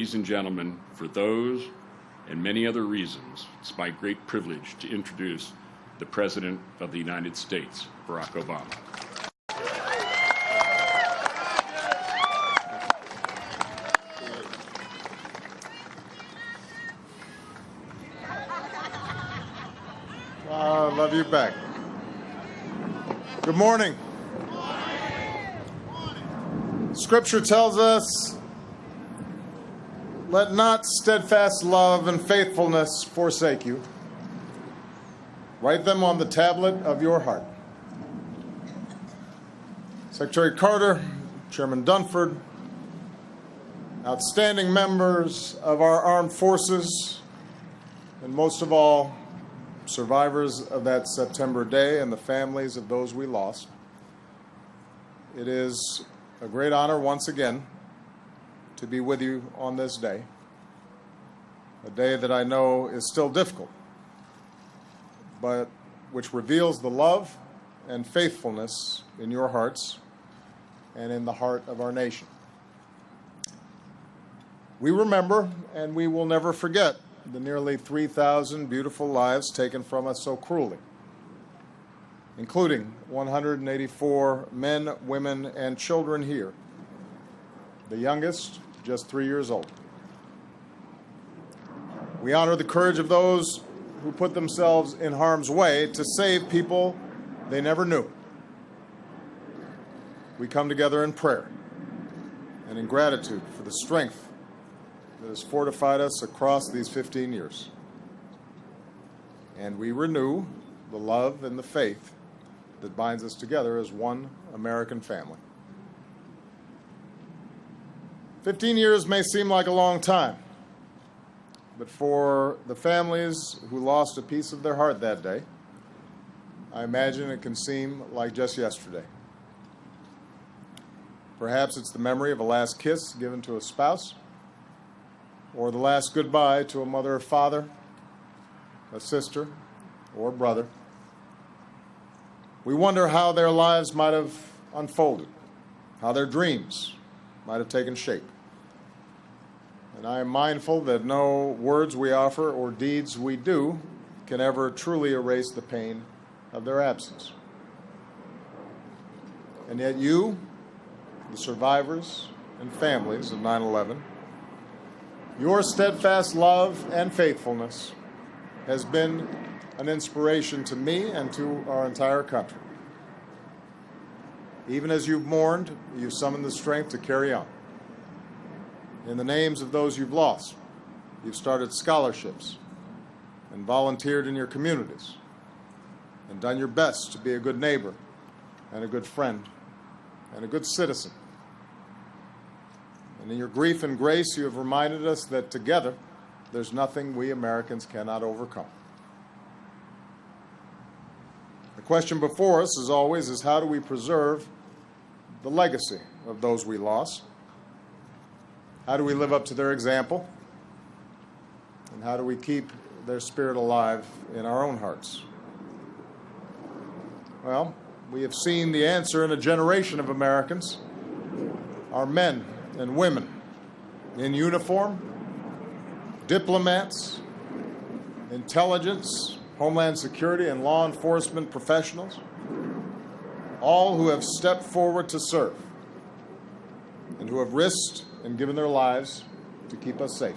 ladies and gentlemen, for those and many other reasons, it's my great privilege to introduce the President of the United States, Barack Obama. I love you back. Good morning. Scripture tells us, let not steadfast love and faithfulness forsake you. Write them on the tablet of your heart. Secretary Carter, Chairman Dunford, outstanding members of our armed forces, and most of all, survivors of that September day and the families of those we lost. It is a great honor once again to be with you on this day, a day that I know is still difficult, but which reveals the love and faithfulness in your hearts and in the heart of our nation. We remember and we will never forget the nearly 3,000 beautiful lives taken from us so cruelly, including 184 men, women, and children here, the youngest just 3 years old. We honor the courage of those who put themselves in harm's way to save people they never knew. We come together in prayer and in gratitude for the strength that has fortified us across these 15 years. And we renew the love and the faith that binds us together as one American family. 15 years may seem like a long time, but for the families who lost a piece of their heart that day, I imagine it can seem like just yesterday. Perhaps it's the memory of a last kiss given to a spouse, or the last goodbye to a mother or father, a sister or brother. We wonder how their lives might have unfolded, how their dreams might have taken shape. And I am mindful that no words we offer or deeds we do can ever truly erase the pain of their absence. And yet you, the survivors and families of 9/11, your steadfast love and faithfulness has been an inspiration to me and to our entire country. Even as you've mourned, you've summoned the strength to carry on. In the names of those you've lost, you've started scholarships and volunteered in your communities and done your best to be a good neighbor and a good friend and a good citizen. And in your grief and grace, you have reminded us that together, there's nothing we Americans cannot overcome. The question before us, as always, is how do we preserve the legacy of those we lost? How do we live up to their example? And how do we keep their spirit alive in our own hearts? Well, we have seen the answer in a generation of Americans, our men and women in uniform, diplomats, intelligence, homeland security, and law enforcement professionals, all who have stepped forward to serve and who have risked and given their lives to keep us safe.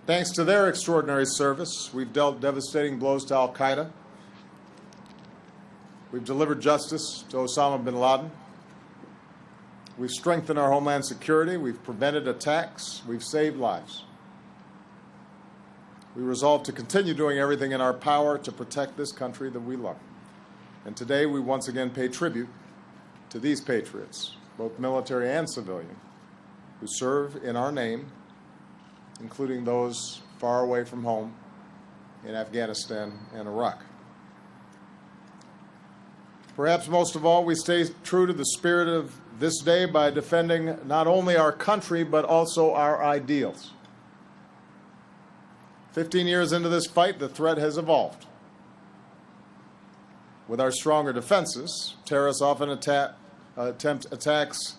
Thanks to their extraordinary service, we've dealt devastating blows to al-Qaeda. We've delivered justice to Osama bin Laden. We've strengthened our homeland security. We've prevented attacks. We've saved lives. We resolve to continue doing everything in our power to protect this country that we love. And today we once again pay tribute to these patriots, both military and civilian, who serve in our name, including those far away from home in Afghanistan and Iraq. Perhaps most of all, we stay true to the spirit of this day by defending not only our country, but also our ideals. 15 years into this fight, the threat has evolved. With our stronger defenses, terrorists often attempt attacks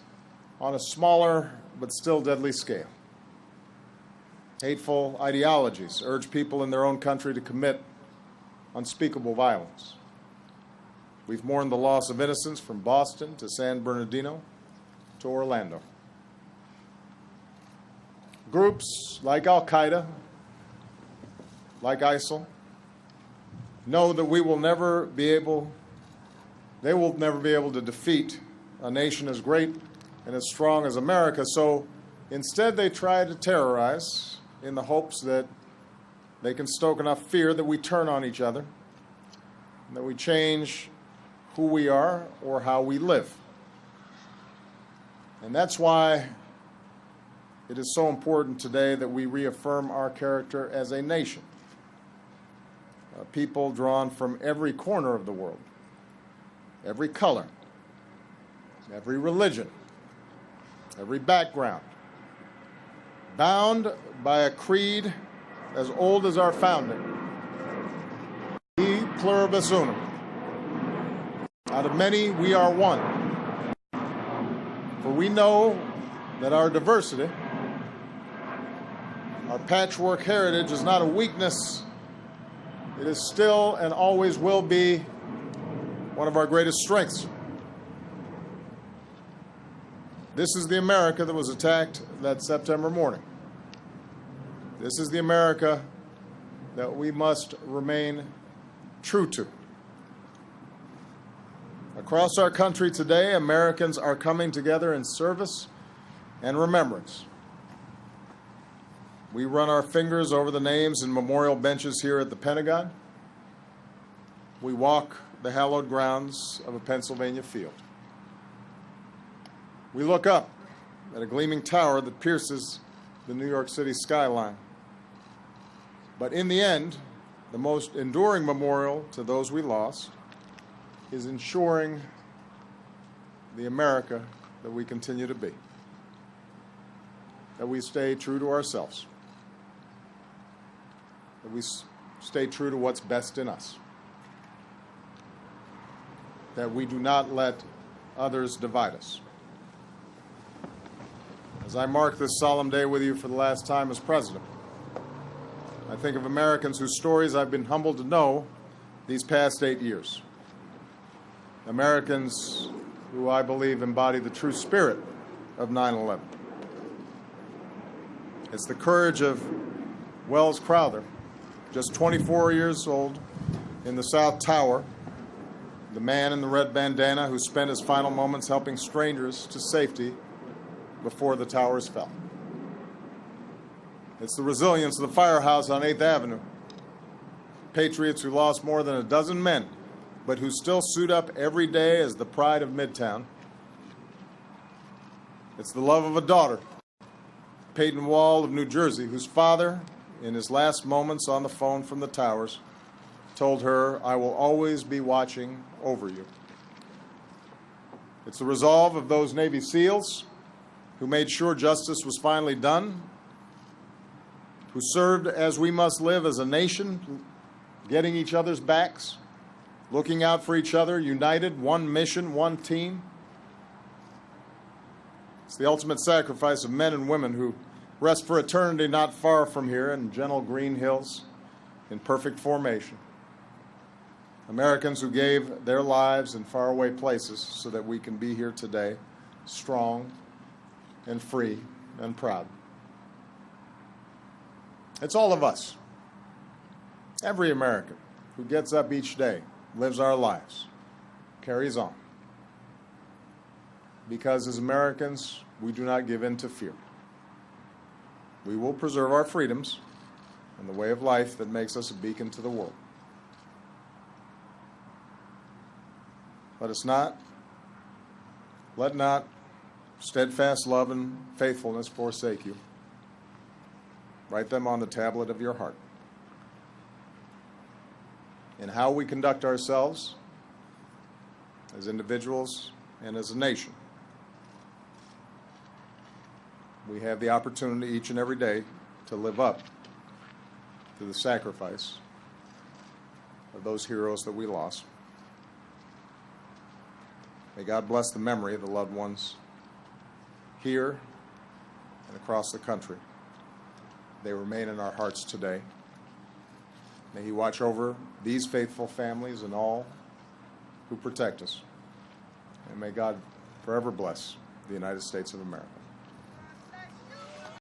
on a smaller but still deadly scale. Hateful ideologies urge people in their own country to commit unspeakable violence. We've mourned the loss of innocents from Boston to San Bernardino to Orlando. Groups like Al-Qaeda, like ISIL, know that they will never be able to defeat a nation as great and as strong as America, so instead they try to terrorize in the hopes that they can stoke enough fear that we turn on each other, and that we change who we are or how we live. And that's why it is so important today that we reaffirm our character as a nation. People drawn from every corner of the world, every color, every religion, every background, bound by a creed as old as our founding. E pluribus unum. Out of many, we are one. For we know that our diversity, our patchwork heritage, is not a weakness. It is still and always will be one of our greatest strengths. This is the America that was attacked that September morning. This is the America that we must remain true to. Across our country today, Americans are coming together in service and remembrance. We run our fingers over the names and memorial benches here at the Pentagon. We walk the hallowed grounds of a Pennsylvania field. We look up at a gleaming tower that pierces the New York City skyline. But in the end, the most enduring memorial to those we lost is ensuring the America that we continue to be, that we stay true to ourselves, that we stay true to what's best in us, that we do not let others divide us. As I mark this solemn day with you for the last time as president, I think of Americans whose stories I've been humbled to know these past 8 years. Americans who I believe embody the true spirit of 9/11. It's the courage of Wells Crowther, just 24 years old, in the South Tower, the man in the red bandana who spent his final moments helping strangers to safety before the towers fell. It's the resilience of the firehouse on 8th Avenue, patriots who lost more than a dozen men, but who still suit up every day as the pride of Midtown. It's the love of a daughter, Peyton Wall of New Jersey, whose father, in his last moments on the phone from the towers, told her, "I will always be watching over you." It's the resolve of those Navy SEALs who made sure justice was finally done, who served as we must live as a nation, getting each other's backs, looking out for each other, united, one mission, one team. It's the ultimate sacrifice of men and women who rest for eternity not far from here in gentle green hills in perfect formation. Americans who gave their lives in faraway places so that we can be here today, strong and free and proud. It's all of us, every American who gets up each day, lives our lives, carries on. Because as Americans, we do not give in to fear. We will preserve our freedoms and the way of life that makes us a beacon to the world. Let not steadfast love and faithfulness forsake you. Write them on the tablet of your heart. In how we conduct ourselves as individuals and as a nation, we have the opportunity each and every day to live up to the sacrifice of those heroes that we lost. May God bless the memory of the loved ones here and across the country. They remain in our hearts today. May He watch over these faithful families and all who protect us. And may God forever bless the United States of America.